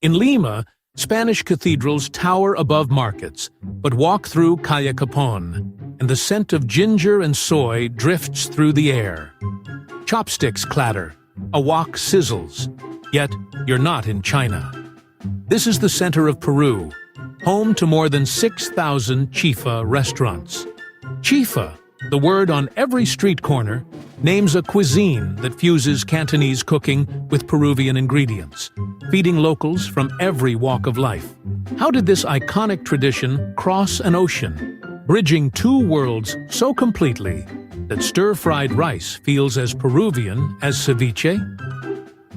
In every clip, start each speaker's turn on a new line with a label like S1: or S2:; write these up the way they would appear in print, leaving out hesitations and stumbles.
S1: In Lima, Spanish cathedrals tower above markets, but walk through Calle Capon, and the scent of ginger and soy drifts through the air. Chopsticks clatter, a wok sizzles, yet you're not in China. This is the center of Peru, home to more than 6,000 chifa restaurants. Chifa, the word on every street corner, names a cuisine that fuses Cantonese cooking with Peruvian ingredients, feeding locals from every walk of life. How did this iconic tradition cross an ocean, bridging two worlds so completely that stir-fried rice feels as Peruvian as ceviche?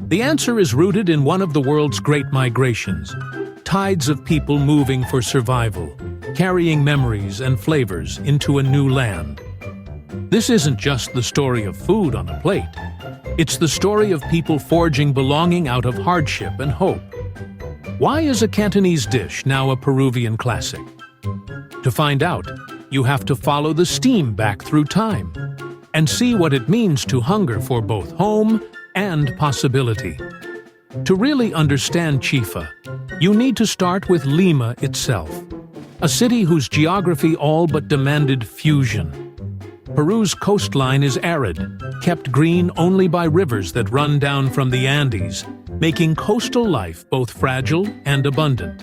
S1: The answer is rooted in one of the world's great migrations, tides of people moving for survival, carrying memories and flavors into a new land. This isn't just the story of food on a plate. It's the story of people forging belonging out of hardship and hope. Why is a Cantonese dish now a Peruvian classic? To find out, you have to follow the steam back through time and see what it means to hunger for both home and possibility. To really understand chifa, you need to start with Lima itself, a city whose geography all but demanded fusion. Peru's coastline is arid, kept green only by rivers that run down from the Andes, making coastal life both fragile and abundant.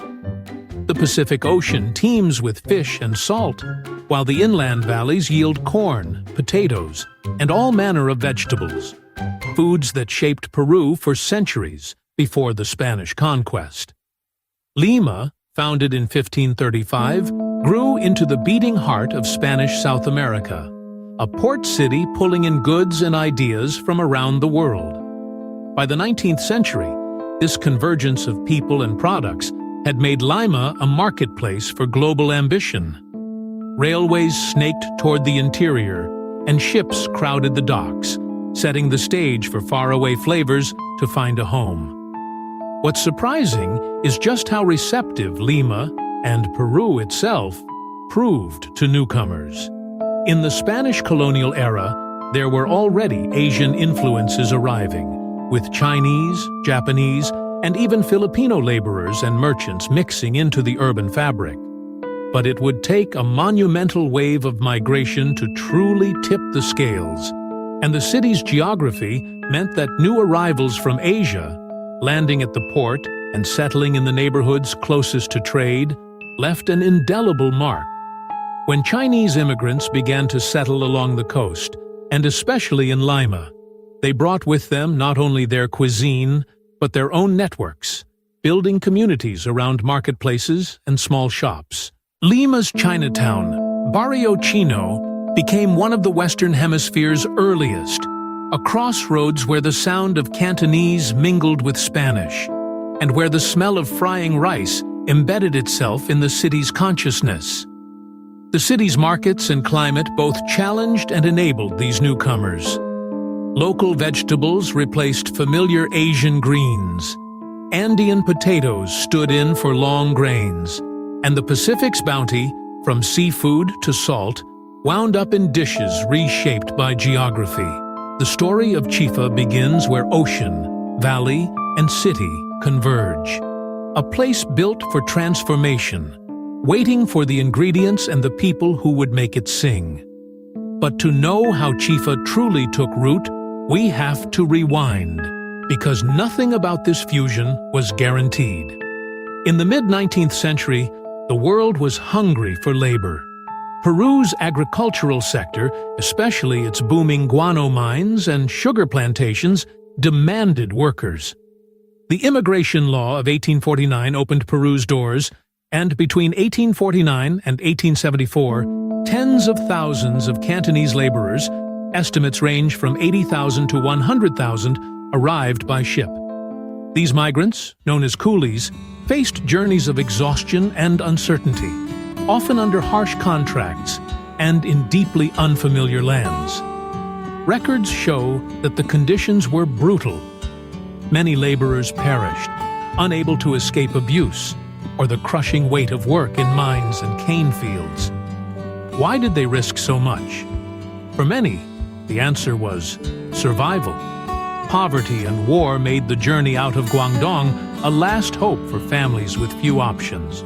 S1: The Pacific Ocean teems with fish and salt, while the inland valleys yield corn, potatoes, and all manner of vegetables, foods that shaped Peru for centuries before the Spanish conquest. Lima, founded in 1535, grew into the beating heart of Spanish South America, a port city pulling in goods and ideas from around the world. By the 19th century, this convergence of people and products had made Lima a marketplace for global ambition. Railways snaked toward the interior, and ships crowded the docks, setting the stage for faraway flavors to find a home. What's surprising is just how receptive Lima, and Peru itself, proved to newcomers. In the Spanish colonial era, there were already Asian influences arriving, with Chinese, Japanese, and even Filipino laborers and merchants mixing into the urban fabric. But it would take a monumental wave of migration to truly tip the scales, and the city's geography meant that new arrivals from Asia, landing at the port and settling in the neighborhoods closest to trade, left an indelible mark. When Chinese immigrants began to settle along the coast, and especially in Lima, they brought with them not only their cuisine, but their own networks, building communities around marketplaces and small shops. Lima's Chinatown, Barrio Chino, became one of the Western Hemisphere's earliest, a crossroads where the sound of Cantonese mingled with Spanish, and where the smell of frying rice embedded itself in the city's consciousness. The city's markets and climate both challenged and enabled these newcomers. Local vegetables replaced familiar Asian greens. Andean potatoes stood in for long grains, and the Pacific's bounty, from seafood to salt, wound up in dishes reshaped by geography. The story of chifa begins where ocean, valley, and city converge. A place built for transformation, waiting for the ingredients and the people who would make it sing. But to know how chifa truly took root, we have to rewind, because nothing about this fusion was guaranteed. In the mid-19th century, the world was hungry for labor. Peru's agricultural sector, especially its booming guano mines and sugar plantations, demanded workers. The immigration law of 1849 opened Peru's doors, and between 1849 and 1874, tens of thousands of Cantonese laborers, estimates range from 80,000 to 100,000, arrived by ship. These migrants, known as coolies, faced journeys of exhaustion and uncertainty, often under harsh contracts and in deeply unfamiliar lands. Records show that the conditions were brutal. Many laborers perished, unable to escape abuse or the crushing weight of work in mines and cane fields. Why did they risk so much? For many, the answer was survival. Poverty and war made the journey out of Guangdong a last hope for families with few options.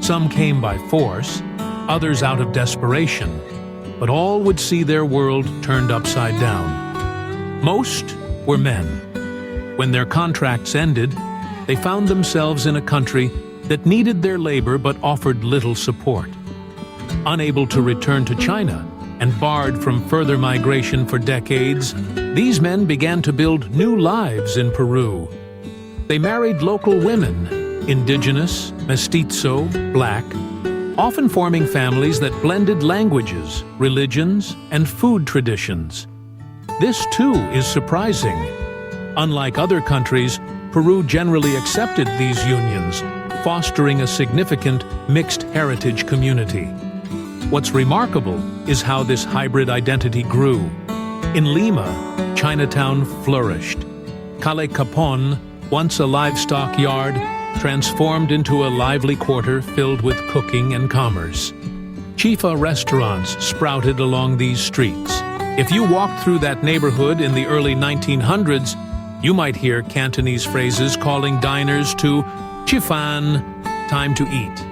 S1: Some came by force, others out of desperation, but all would see their world turned upside down. Most were men. When their contracts ended, they found themselves in a country that needed their labor but offered little support. Unable to return to China and barred from further migration for decades, these men began to build new lives in Peru. They married local women, indigenous, mestizo, black, often forming families that blended languages, religions, and food traditions. This, too, is surprising. Unlike other countries, Peru generally accepted these unions, fostering a significant mixed heritage community. What's remarkable is how this hybrid identity grew. In Lima, Chinatown flourished. Calle Capon, once a livestock yard, transformed into a lively quarter filled with cooking and commerce. Chifa restaurants sprouted along these streets. If you walked through that neighborhood in the early 1900s, you might hear Cantonese phrases calling diners to "chifan," time to eat.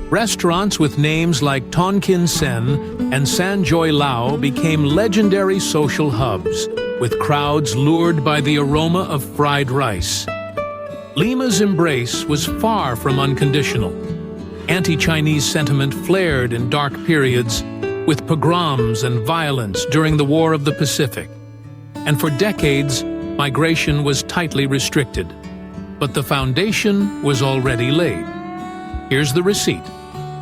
S1: Restaurants with names like Tonkin Sen and San Joy Lao became legendary social hubs, with crowds lured by the aroma of fried rice. Lima's embrace was far from unconditional. Anti-Chinese sentiment flared in dark periods, with pogroms and violence during the War of the Pacific. And for decades, migration was tightly restricted. But the foundation was already laid. Here's the receipt.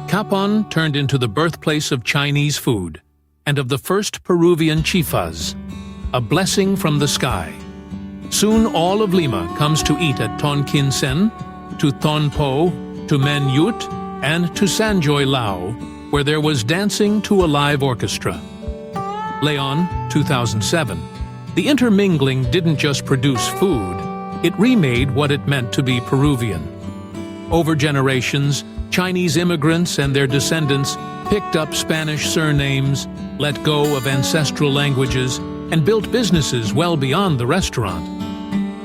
S1: Capon turned into the birthplace of Chinese food and of the first Peruvian chifas, a blessing from the sky. Soon all of Lima comes to eat at Tonkin Sen, to Thon Po, to Men Yut, and to San Joy Lao, where there was dancing to a live orchestra. Leon, 2007. The intermingling didn't just produce food, it remade what it meant to be Peruvian. Over generations, Chinese immigrants and their descendants picked up Spanish surnames, let go of ancestral languages, and built businesses well beyond the restaurant.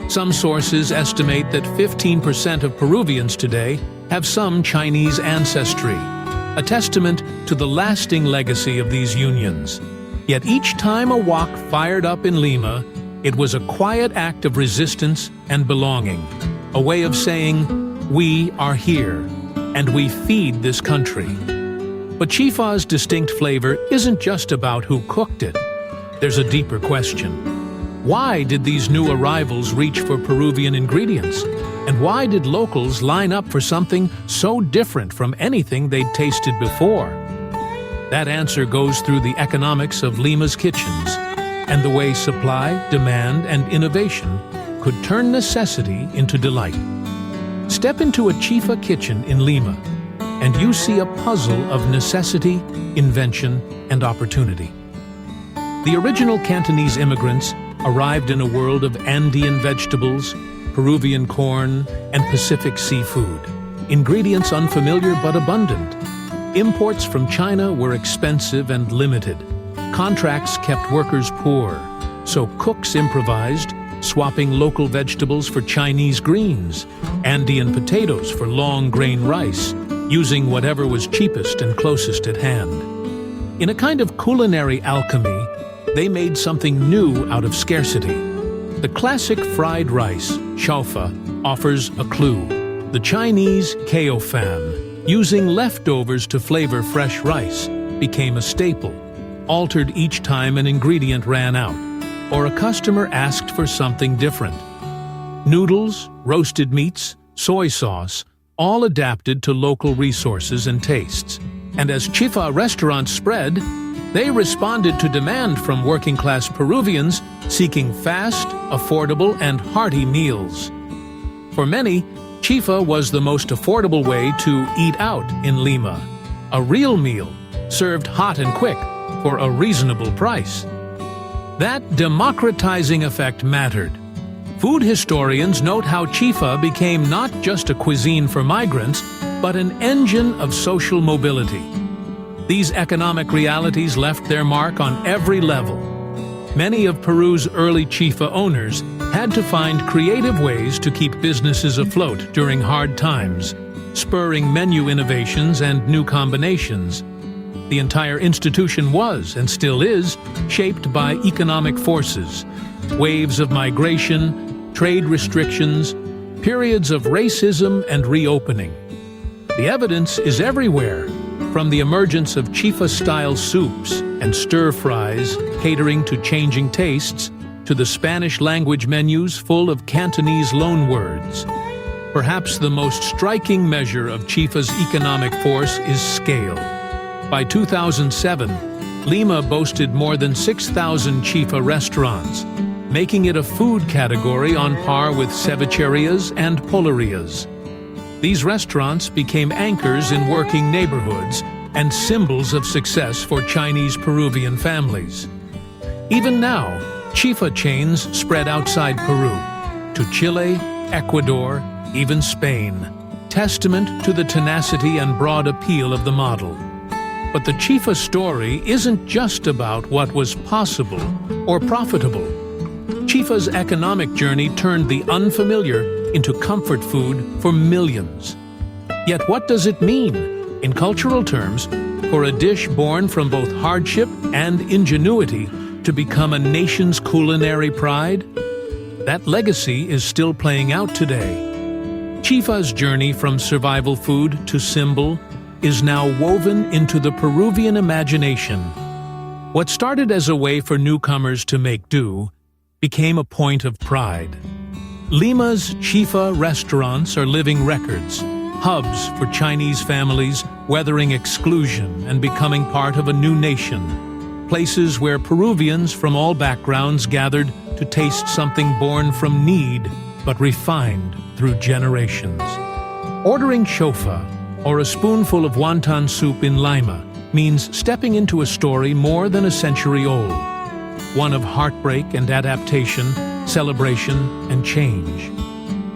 S1: Some sources estimate that 15% of Peruvians today have some Chinese ancestry, a testament to the lasting legacy of these unions. Yet each time a wok fired up in Lima, it was a quiet act of resistance and belonging, a way of saying, "We are here, and we feed this country." But chifa's distinct flavor isn't just about who cooked it. There's a deeper question. Why did these new arrivals reach for Peruvian ingredients? And why did locals line up for something so different from anything they'd tasted before? That answer goes through the economics of Lima's kitchens and the way supply, demand, and innovation could turn necessity into delight. Step into a chifa kitchen in Lima, and you see a puzzle of necessity, invention, and opportunity. The original Cantonese immigrants arrived in a world of Andean vegetables, Peruvian corn, and Pacific seafood, ingredients unfamiliar but abundant. Imports from China were expensive and limited. Contracts kept workers poor, so cooks improvised, swapping local vegetables for Chinese greens, Andean potatoes for long-grain rice, using whatever was cheapest and closest at hand. In a kind of culinary alchemy, they made something new out of scarcity. The classic fried rice, chifa, offers a clue. The Chinese fan, using leftovers to flavor fresh rice, became a staple, altered each time an ingredient ran out, or a customer asked for something different. Noodles, roasted meats, soy sauce, all adapted to local resources and tastes. And as chifa restaurants spread, they responded to demand from working-class Peruvians seeking fast, affordable, and hearty meals. For many, chifa was the most affordable way to eat out in Lima. A real meal, served hot and quick, for a reasonable price. That democratizing effect mattered. Food historians note how chifa became not just a cuisine for migrants, but an engine of social mobility. These economic realities left their mark on every level. Many of Peru's early chifa owners had had to find creative ways to keep businesses afloat during hard times, spurring menu innovations and new combinations. The entire institution was, and still is, shaped by economic forces, waves of migration, trade restrictions, periods of racism and reopening. The evidence is everywhere, from the emergence of chifa-style soups and stir-fries catering to changing tastes, to the Spanish-language menus full of Cantonese loanwords. Perhaps the most striking measure of chifa's economic force is scale. By 2007, Lima boasted more than 6,000 chifa restaurants, making it a food category on par with cevicherias and polerias. These restaurants became anchors in working neighborhoods and symbols of success for Chinese Peruvian families. Even now, chifa chains spread outside Peru, to Chile, Ecuador, even Spain, testament to the tenacity and broad appeal of the model. But the chifa story isn't just about what was possible or profitable. Chifa's economic journey turned the unfamiliar into comfort food for millions. Yet what does it mean, in cultural terms, for a dish born from both hardship and ingenuity to become a nation's culinary pride? That legacy is still playing out today. Chifa's journey from survival food to symbol is now woven into the Peruvian imagination. What started as a way for newcomers to make do became a point of pride. Lima's chifa restaurants are living records, hubs for Chinese families weathering exclusion and becoming part of a new nation, places where Peruvians from all backgrounds gathered to taste something born from need but refined through generations. Ordering chifa, or a spoonful of wonton soup in Lima, means stepping into a story more than a century old, one of heartbreak and adaptation, celebration and change.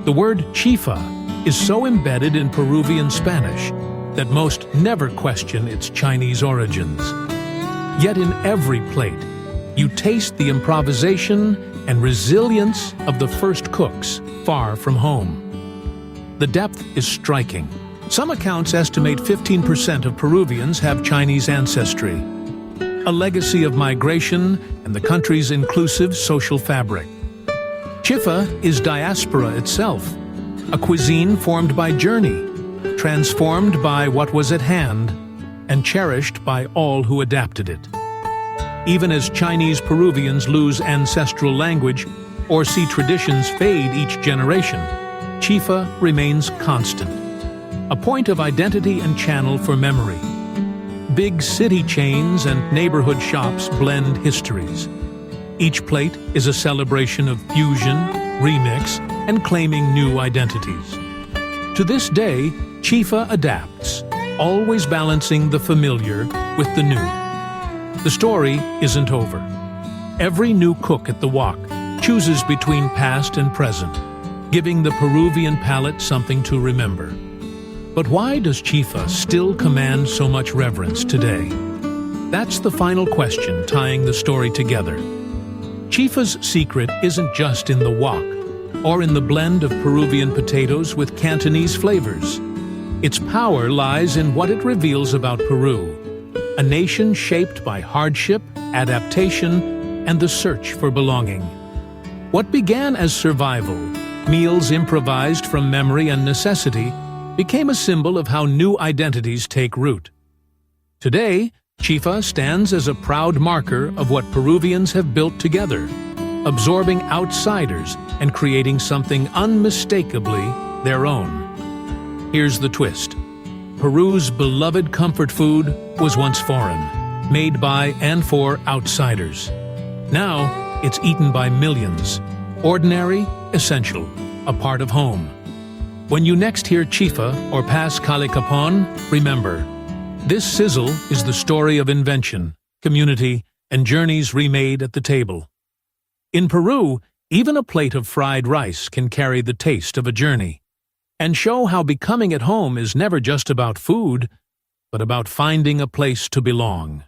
S1: The word chifa is so embedded in Peruvian Spanish that most never question its Chinese origins. Yet in every plate, you taste the improvisation and resilience of the first cooks far from home. The depth is striking. Some accounts estimate 15% of Peruvians have Chinese ancestry, a legacy of migration and the country's inclusive social fabric. Chifa is diaspora itself, a cuisine formed by journey, transformed by what was at hand, and cherished by all who adapted it. Even as Chinese Peruvians lose ancestral language or see traditions fade each generation, chifa remains constant, a point of identity and channel for memory. Big city chains and neighborhood shops blend histories. Each plate is a celebration of fusion, remix, and claiming new identities. To this day, chifa adapts, always balancing the familiar with the new. The story isn't over. Every new cook at the wok chooses between past and present, giving the Peruvian palate something to remember. But why does chifa still command so much reverence today? That's the final question tying the story together. Chifa's secret isn't just in the wok, or in the blend of Peruvian potatoes with Cantonese flavors. Its power lies in what it reveals about Peru, a nation shaped by hardship, adaptation, and the search for belonging. What began as survival, meals improvised from memory and necessity, became a symbol of how new identities take root. Today, chifa stands as a proud marker of what Peruvians have built together, absorbing outsiders and creating something unmistakably their own. Here's the twist. Peru's beloved comfort food was once foreign, made by and for outsiders. Now, it's eaten by millions. Ordinary, essential, a part of home. When you next hear chifa or pass calle capon, remember, this sizzle is the story of invention, community, and journeys remade at the table. In Peru, even a plate of fried rice can carry the taste of a journey, and show how becoming at home is never just about food, but about finding a place to belong.